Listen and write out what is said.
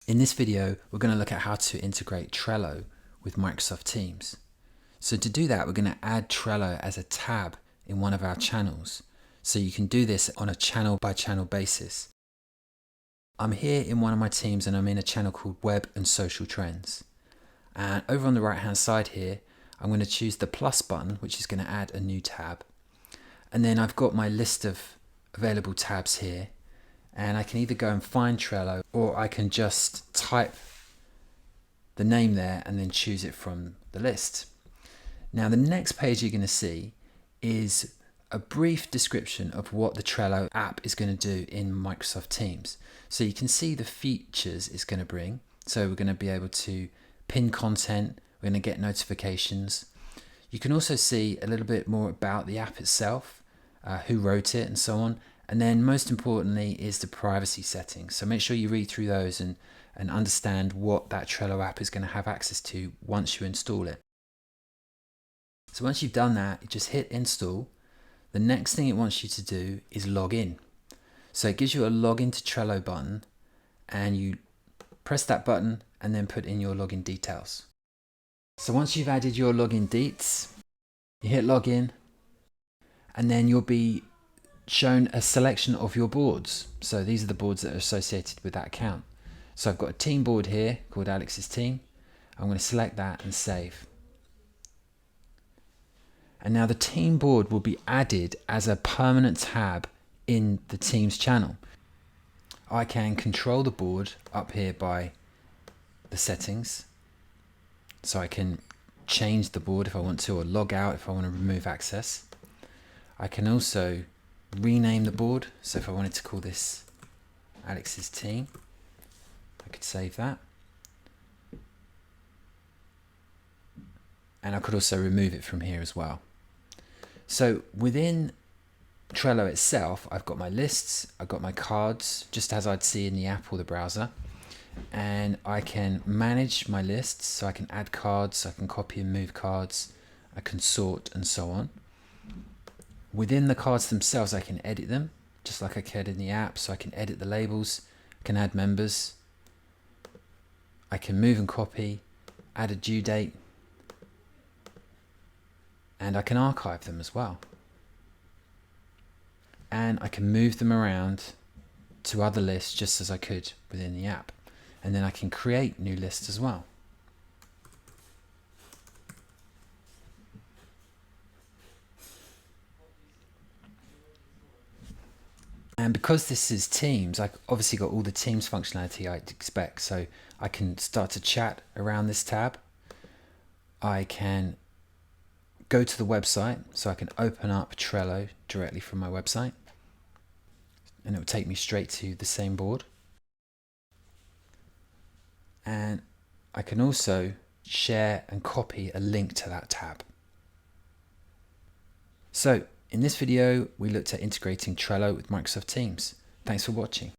In this video, we're going to look at how to integrate Trello with Microsoft Teams. So to do that, we're going to add Trello as a tab in one of our channels. So you can do this on a channel by channel basis. I'm here in one of my teams and I'm in a channel called Web and Social Trends. And over on the right hand side here, I'm going to choose the plus button, which is going to add a new tab. And then I've got my list of available tabs here. And I can either go and find Trello, or I can just type the name there and then choose it from the list. Now the next page you're going to see is a brief description of what the Trello app is going to do in Microsoft Teams. So you can see the features it's going to bring. So we're going to be able to pin content, we're going to get notifications. You can also see a little bit more about the app itself, who wrote it and so on. And then most importantly is the privacy settings. So make sure you read through those and understand what that Trello app is going to have access to once you install it. So once you've done that, you just hit install. The next thing it wants you to do is log in. So it gives you a login to Trello button, and you press that button and then put in your login details. So once you've added your login deets, you hit login, and then you'll be shown a selection of your boards. So these are the boards that are associated with that account. So I've got a team board here called Alex's Team. I'm going to select that and save. And now the team board will be added as a permanent tab in the Teams channel. I can control the board up here by the settings. So I can change the board if I want to, or log out if I want to remove access. I can also rename the board. So if I wanted to call this Alex's Team, I could save that. And I could also remove it from here as well. So within Trello itself, I've got my lists, I've got my cards, just as I'd see in the app or the browser. And I can manage my lists, so I can add cards, I can copy and move cards, I can sort and so on. Within the cards themselves, I can edit them, just like I could in the app. So I can edit the labels, I can add members, I can move and copy, add a due date, and I can archive them as well. And I can move them around to other lists just as I could within the app. And then I can create new lists as well. And because this is Teams, I've obviously got all the Teams functionality I'd expect. So I can start to chat around this tab. I can go to the website, so I can open up Trello directly from my website. And it will take me straight to the same board. And I can also share and copy a link to that tab. So in this video, we looked at integrating Trello with Microsoft Teams. Thanks for watching.